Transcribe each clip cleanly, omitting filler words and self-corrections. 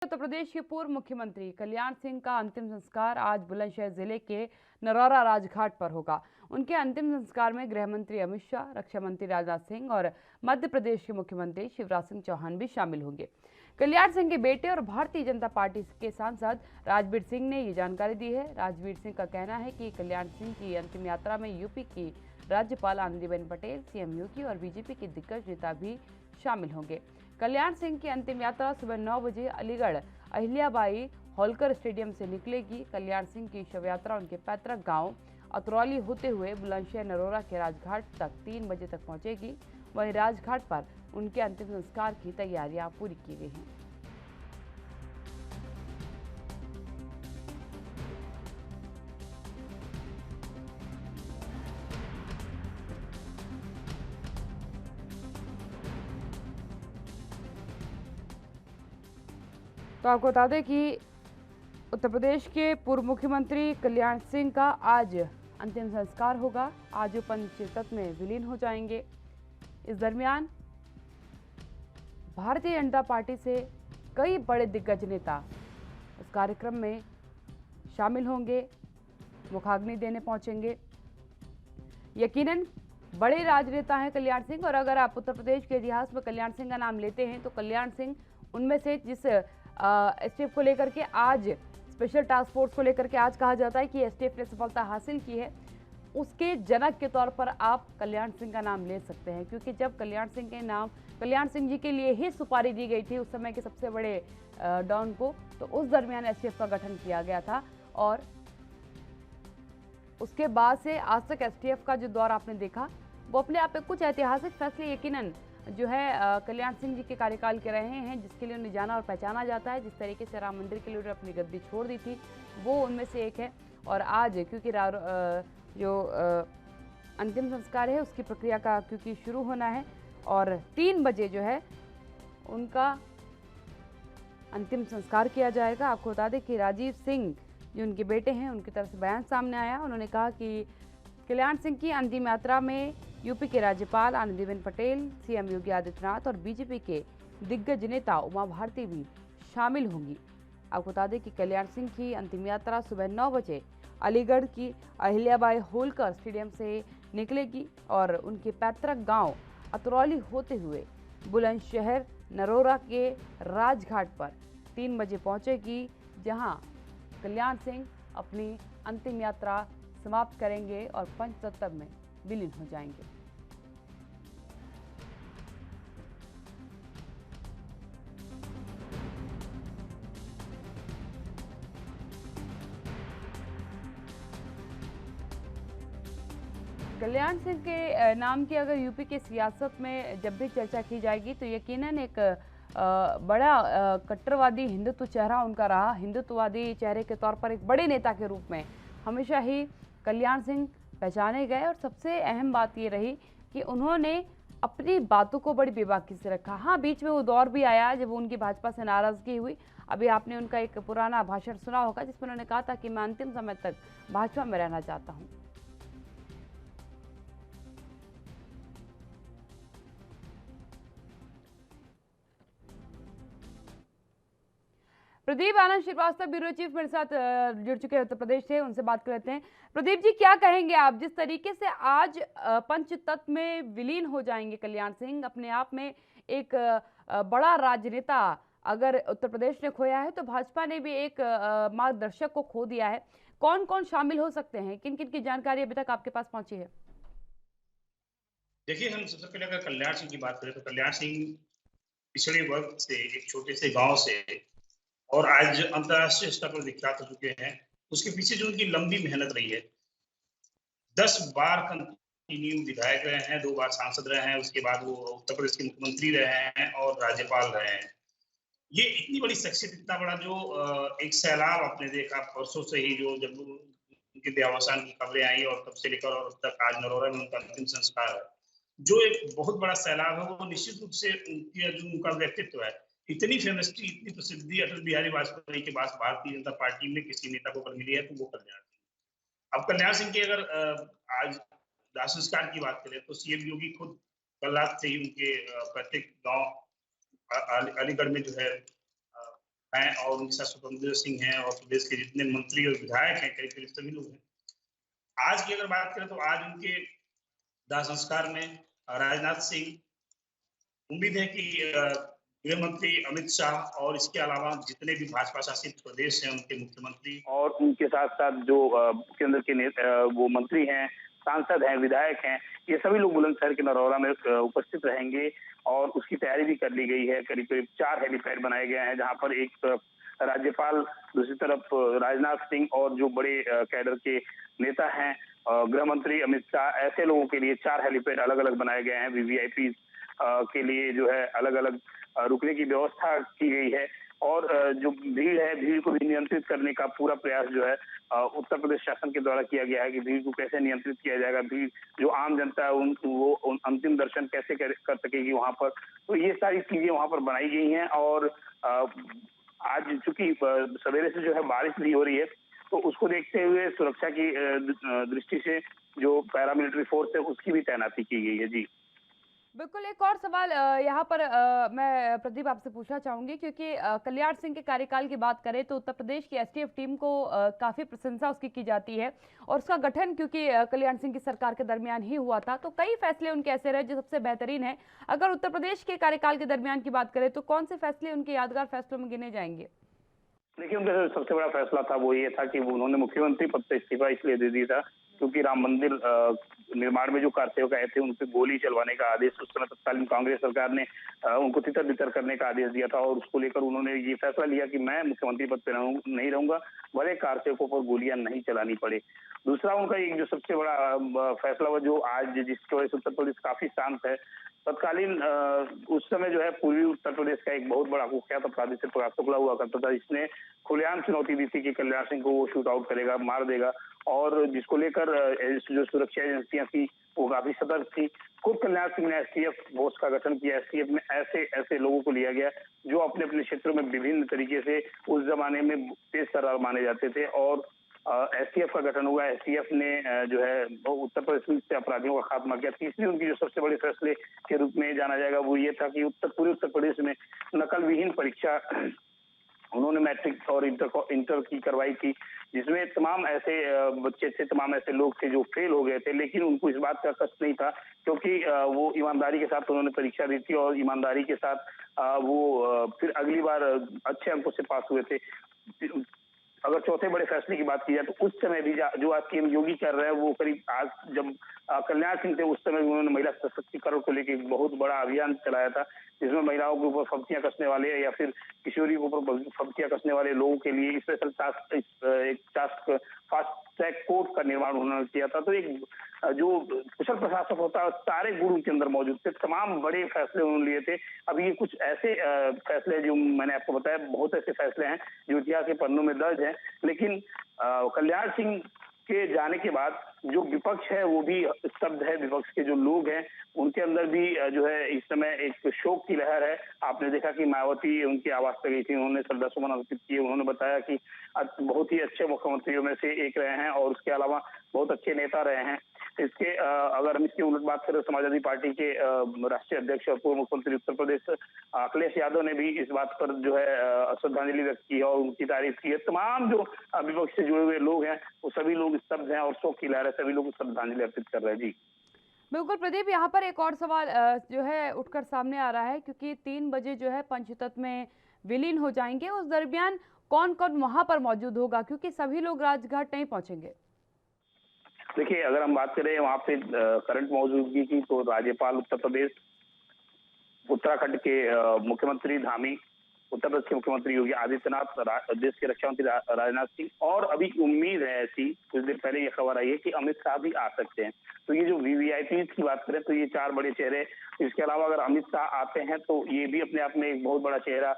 उत्तर प्रदेश के पूर्व मुख्यमंत्री कल्याण सिंह का अंतिम संस्कार आज बुलंदशहर जिले के नरौरा राजघाट पर होगा। उनके अंतिम संस्कार में गृह मंत्री अमित शाह, रक्षा मंत्री राजनाथ सिंह और मध्य प्रदेश के मुख्यमंत्री शिवराज सिंह चौहान भी शामिल होंगे। कल्याण सिंह के बेटे और भारतीय जनता पार्टी के सांसद राजवीर सिंह ने ये जानकारी दी है। राजवीर सिंह का कहना है कि कल्याण सिंह की अंतिम यात्रा में यूपी की राज्यपाल आनंदीबेन पटेल, सीएम योगी और बीजेपी के दिग्गज नेता भी शामिल होंगे। कल्याण सिंह की अंतिम यात्रा सुबह 9 बजे अलीगढ़ अहिल्याबाई होलकर स्टेडियम से निकलेगी। कल्याण सिंह की शव यात्रा उनके पैतृक गांव अतरौली होते हुए बुलंदशहर नरौरा के राजघाट तक 3 बजे तक पहुंचेगी। वहीं राजघाट पर उनके अंतिम संस्कार की तैयारियां पूरी की गई हैं। तो आपको बता दें कि उत्तर प्रदेश के पूर्व मुख्यमंत्री कल्याण सिंह का आज अंतिम संस्कार होगा। आज वो पंचतत्व में विलीन हो जाएंगे। इस दरमियान भारतीय जनता पार्टी से कई बड़े दिग्गज नेता इस कार्यक्रम में शामिल होंगे, मुखाग्नि देने पहुंचेंगे। यकीनन बड़े राजनेता हैं कल्याण सिंह, और अगर आप उत्तर प्रदेश के इतिहास में कल्याण सिंह का नाम लेते हैं तो कल्याण सिंह उनमें से जिस एसटीएफ को लेकर के आज स्पेशल टास्क फोर्स को लेकर के आज कहा जाता है कि एसटीएफ ने सफलता हासिल की है, उसके जनक के तौर पर आप कल्याण सिंह का नाम ले सकते हैं। क्योंकि जब कल्याण सिंह के नाम कल्याण सिंह जी के लिए ही सुपारी दी गई थी उस समय के सबसे बड़े डॉन को, तो उस दरमियान एसटीएफ का गठन किया गया था। और उसके बाद से आज तक एसटीएफ का जो दौर आपने देखा वो अपने आप में कुछ ऐतिहासिक फैसले यकीनन जो है कल्याण सिंह जी के कार्यकाल के रहे हैं, जिसके लिए उन्हें जाना और पहचाना जाता है। जिस तरीके से राम मंदिर के लिए उन्होंने अपनी गद्दी छोड़ दी थी वो उनमें से एक है। और आज क्योंकि जो अंतिम संस्कार है उसकी प्रक्रिया का क्योंकि शुरू होना है और 3 बजे जो है उनका अंतिम संस्कार किया जाएगा। आपको बता दें कि राजीव सिंह जो उनके बेटे हैं उनकी तरफ से बयान सामने आया। उन्होंने कहा कि कल्याण सिंह की अंतिम यात्रा में यूपी के राज्यपाल आनंदीबेन पटेल, सीएम योगी आदित्यनाथ और बीजेपी के दिग्गज नेता उमा भारती भी शामिल होंगी। आपको बता दें कि कल्याण सिंह की अंतिम यात्रा सुबह 9 बजे अलीगढ़ की अहिल्याबाई होलकर स्टेडियम से निकलेगी और उनके पैतृक गांव अतरौली होते हुए बुलंदशहर नरौरा के राजघाट पर 3 बजे पहुंचेगी, जहां कल्याण सिंह अपनी अंतिम यात्रा समाप्त करेंगे और पंचतत्व में विलीन हो जाएंगे। कल्याण सिंह के नाम की अगर यूपी के सियासत में जब भी चर्चा की जाएगी तो यकीनन एक बड़ा कट्टरवादी हिंदुत्व चेहरा उनका रहा। हिंदुत्ववादी चेहरे के तौर पर एक बड़े नेता के रूप में हमेशा ही कल्याण सिंह पहचाने गए। और सबसे अहम बात ये रही कि उन्होंने अपनी बातों को बड़ी बेबाकी से रखा। हाँ, बीच में वो दौर भी आया जब उनकी भाजपा से नाराजगी हुई। अभी आपने उनका एक पुराना भाषण सुना होगा जिसमें उन्होंने कहा था कि मैं अंतिम समय तक भाजपा में रहना चाहता हूँ। प्रदीप आनंद श्रीवास्तव ब्यूरो चीफ मेरे साथ जुड़ चुके हैं उत्तर प्रदेश से, उनसे बात कर लेते हैं। प्रदीप जी, क्या कहेंगे आप जिस तरीके से आज पंचतत्व में विलीन हो जाएंगे कल्याण सिंह, अपने आप में एक बड़ा राजनेता अगर उत्तर प्रदेश ने खोया है तो भाजपा ने भी एक मार्गदर्शक को खो दिया है। कौन कौन शामिल हो सकते हैं, किन किन की जानकारी अभी तक आपके पास पहुंची है? देखिए, हम सबसे पहले अगर कल्याण सिंह की बात करें तो कल्याण सिंह पिछड़े वर्ग से, एक छोटे से गांव से और आज अंतर्राष्ट्रीय स्तर पर विख्यात हो चुके हैं। उसके पीछे जो उनकी लंबी मेहनत रही है, 10 बार कंटिन्यू विधायक रहे हैं, 2 बार सांसद रहे हैं, उसके बाद वो उत्तर प्रदेश के मुख्यमंत्री रहे हैं और राज्यपाल रहे हैं। ये इतनी बड़ी शख्सियत, इतना बड़ा जो एक सैलाब आपने देखा परसों से ही, जो जब उनके देहावसान की खबरें आई और तब से लेकर और अब तक आज नरौरा में उनका अंतिम संस्कार है। जो एक बहुत बड़ा सैलाब है, वो निश्चित रूप से उनका व्यक्तित्व है। इतनी फेमसिटी, इतनी प्रसिद्धि अटल बिहारी वाजपेयी के बाद भारतीय जनता पार्टी में किसी नेता को अगर मिली है तो वो कल्याण सिंह। अब कल्याण सिंह के अगर आज दाह संस्कार की बात करें तो सीएम योगी खुद कल रात से ही उनके पैतृक गांव अलीगढ़ में जो है हैं और उनके साथ स्वतंत्र सिंह हैं और प्रदेश के जितने मंत्री और विधायक हैं करीब करीब सभी लोग हैं। आज की अगर बात करें तो आज उनके दाह संस्कार में राजनाथ सिंह, उम्मीद है कि गृह मंत्री अमित शाह और इसके अलावा जितने भी भाजपा शासित प्रदेश हैं उनके मुख्यमंत्री और उनके साथ साथ जो केंद्र के वो मंत्री हैं, सांसद हैं, विधायक हैं, ये सभी लोग बुलंदशहर के नरौरा में उपस्थित रहेंगे और उसकी तैयारी भी कर ली गई है। करीब करीब 4 हेलीपैड बनाए गए हैं, जहां पर एक राज्यपाल, दूसरी तरफ राजनाथ सिंह और जो बड़े कैडर के नेता हैं, गृह मंत्री अमित शाह, ऐसे लोगों के लिए 4 हेलीपैड अलग अलग बनाए गए हैं। वीवीआईपी के लिए जो है अलग अलग रुकने की व्यवस्था की गई है और जो भीड़ है, भीड़ को भी नियंत्रित करने का पूरा प्रयास जो है उत्तर प्रदेश शासन के द्वारा किया गया है कि भीड़ को कैसे नियंत्रित किया जाएगा, भीड़ जो आम जनता है वो अंतिम दर्शन कैसे कर सकेगी वहां पर। तो ये सारी चीजें वहां पर बनाई गई हैं और आज चूंकि सवेरे से जो है बारिश भी हो रही है, तो उसको देखते हुए सुरक्षा की दृष्टि से जो पैरामिलिट्री फोर्स है उसकी भी तैनाती की गई है। जी बिल्कुल, एक और सवाल यहाँ पर मैं प्रदीप आपसे पूछना चाहूंगी, क्योंकि कल्याण सिंह के कार्यकाल की बात करें तो उत्तर प्रदेश की एसटीएफ टीम को काफी प्रशंसा उसकी की जाती है और उसका गठन क्योंकि कल्याण सिंह की सरकार के दरमियान ही हुआ था, तो कई फैसले उनके ऐसे रहे जो सबसे बेहतरीन है। अगर उत्तर प्रदेश के कार्यकाल के दरमियान की बात करें तो कौन से फैसले उनके यादगार फैसलों में गिने जाएंगे? देखिए, उनका सबसे बड़ा फैसला था वो ये था कि उन्होंने मुख्यमंत्री पद से इस्तीफा इसलिए दे दिया था क्योंकि राम मंदिर निर्माण में जो कार्यसेवक आए थे उन पे गोली चलवाने का आदेश उस समय तत्कालीन कांग्रेस सरकार ने उनको तितर बितर करने का आदेश दिया था और उसको लेकर उन्होंने ये फैसला लिया कि मैं मुख्यमंत्री पद पे नहीं रहूंगा, भले कार्यसेवकों पर गोलियां नहीं चलानी पड़े। दूसरा उनका एक जो सबसे बड़ा फैसला हुआ जो आज जिसकी वजह से उत्तर प्रदेश काफी शांत है, तत्कालीन उस समय जो है पूर्वी उत्तर प्रदेश का एक बहुत बड़ा कुख्यात अपराधी से प्रकाश शुक्ला हुआ करता था, जिसने खुलेआम चुनौती दी थी कि कल्याण सिंह को वो शूट आउट करेगा, मार देगा और जिसको लेकर जो सुरक्षा एजेंसियां थी वो काफी सतर्क थी। खुद कल्याण सिंह ने एसटीएफ फोर्स का गठन किया। एसटीएफ में ऐसे ऐसे लोगों को लिया गया जो अपने अपने क्षेत्रों में विभिन्न तरीके से उस जमाने में तेज तर्रार माने जाते थे और एसटीएफ का गठन हुआ। एसटीएफ ने जो है उत्तर प्रदेश से अपराधियों का खात्मा किया। तीसरी उनकी जो सबसे बड़े फैसले के रूप में जाना जाएगा वो ये था कि पूरे उत्तर प्रदेश में नकल विहीन परीक्षा उन्होंने मैट्रिक और इंटर की करवाई थी, जिसमें तमाम ऐसे बच्चे थे, तमाम ऐसे लोग थे जो फेल हो गए थे, लेकिन उनको इस बात का कष्ट नहीं था क्योंकि वो ईमानदारी के साथ उन्होंने परीक्षा दी थी और ईमानदारी के साथ वो फिर अगली बार अच्छे अंकों से पास हुए थे। अगर चौथे बड़े फैसले की बात की जाए तो उस समय भी जो आज पीएम योगी कर रहे हैं वो करीब आज जब कल्याण सिंह थे उस समय उन्होंने महिला सशक्तिकरण को लेकर एक बहुत बड़ा अभियान चलाया था, जिसमें महिलाओं के ऊपर फब्तियां कसने वाले या फिर किशोरी के ऊपर फब्तियां कसने वाले लोगों के लिए special task fast track court का निर्माण उन्होंने किया था। तो एक जो कुशल प्रशासक होता है सारे गुण उनके अंदर मौजूद थे, तमाम बड़े फैसले उन्होंने लिए थे। अब ये कुछ ऐसे फैसले जो मैंने आपको बताया, बहुत ऐसे फैसले हैं जो इतिहास के पन्नों में दर्ज हैं, लेकिन कल्याण सिंह के जाने के बाद जो विपक्ष है वो भी स्तब्ध है। विपक्ष के जो लोग हैं उनके अंदर भी जो है इस समय एक शोक की लहर है। आपने देखा कि मायावती उनके आवास पे गई थी, उन्होंने श्रद्धासुमन अर्पित किए। उन्होंने बताया कि बहुत ही अच्छे मुख्यमंत्रियों में से एक रहे हैं और उसके अलावा बहुत अच्छे नेता रहे हैं। इसके अगर हम इसकी उलट बात करें, समाजवादी पार्टी के राष्ट्रीय अध्यक्ष और पूर्व मुख्यमंत्री उत्तर प्रदेश अखिलेश यादव ने भी इस बात पर जो है श्रद्धांजलि व्यक्त की है और उनकी तारीफ की है। तमाम जो विपक्ष से जुड़े हुए लोग हैं वो सभी लोग स्तब्ध हैं और शोक की लहर है, सभी लोग श्रद्धांजलि अर्पित कर रहे हैं। जी बिल्कुल प्रदीप, यहाँ पर एक और सवाल जो है उठकर सामने आ रहा है, क्योंकि 3 बजे जो है पंचतत्व में विलीन हो जाएंगे, उस दरमियान कौन कौन वहां पर मौजूद होगा, क्योंकि सभी लोग राजघाट नहीं पहुंचेंगे? देखिए, अगर हम बात करें वहाँ पे करंट मौजूदगी की तो राज्यपाल उत्तर प्रदेश, उत्तराखंड के मुख्यमंत्री धामी, उत्तर प्रदेश के मुख्यमंत्री योगी आदित्यनाथ, देश के रक्षा मंत्री राजनाथ सिंह और अभी उम्मीद है ऐसी कुछ देर पहले ये खबर आई है कि अमित शाह भी आ सकते हैं। तो ये जो वीवीआईपी की बात करें तो ये 4 बड़े चेहरे, इसके अलावा अगर अमित शाह आते हैं तो ये भी अपने आप में एक बहुत बड़ा चेहरा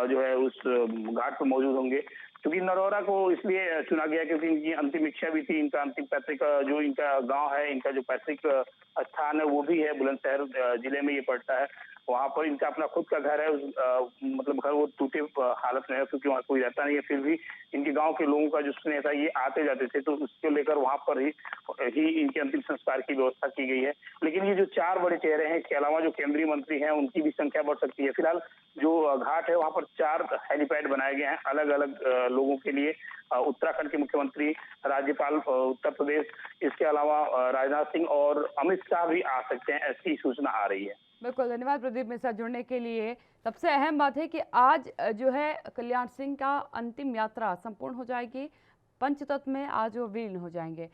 जो है उस घाट पर मौजूद होंगे। क्योंकि नरौरा को इसलिए चुना गया क्योंकि इनकी अंतिम इच्छा भी थी, इनका अंतिम पैतृक जो इनका गांव है, इनका जो पैतृक स्थान है वो भी है, बुलंदशहर जिले में ये पड़ता है। वहां पर इनका अपना खुद का घर है, मतलब घर वो टूटे हालत में है क्योंकि वहाँ कोई रहता नहीं है। फिर भी इनके गांव के लोगों का जो स्नेह था, ये आते जाते थे, तो उसको लेकर वहां पर ही इनके अंतिम संस्कार की व्यवस्था की गई है। लेकिन ये जो 4 बड़े चेहरे हैं, इसके अलावा जो केंद्रीय मंत्री हैं उनकी भी संख्या बढ़ सकती है। फिलहाल जो घाट है वहां पर 4 हेलीपैड बनाए गए हैं अलग अलग लोगों के लिए। उत्तराखंड के मुख्यमंत्री, राज्यपाल उत्तर प्रदेश, इसके अलावा राजनाथ सिंह और अमित शाह भी आ सकते हैं, ऐसी सूचना आ रही है। बिल्कुल, धन्यवाद प्रदीप मेरे साथ जुड़ने के लिए। सबसे अहम बात है कि आज जो है कल्याण सिंह का अंतिम यात्रा संपूर्ण हो जाएगी, पंचतत्व में आज वो विलीन हो जाएंगे।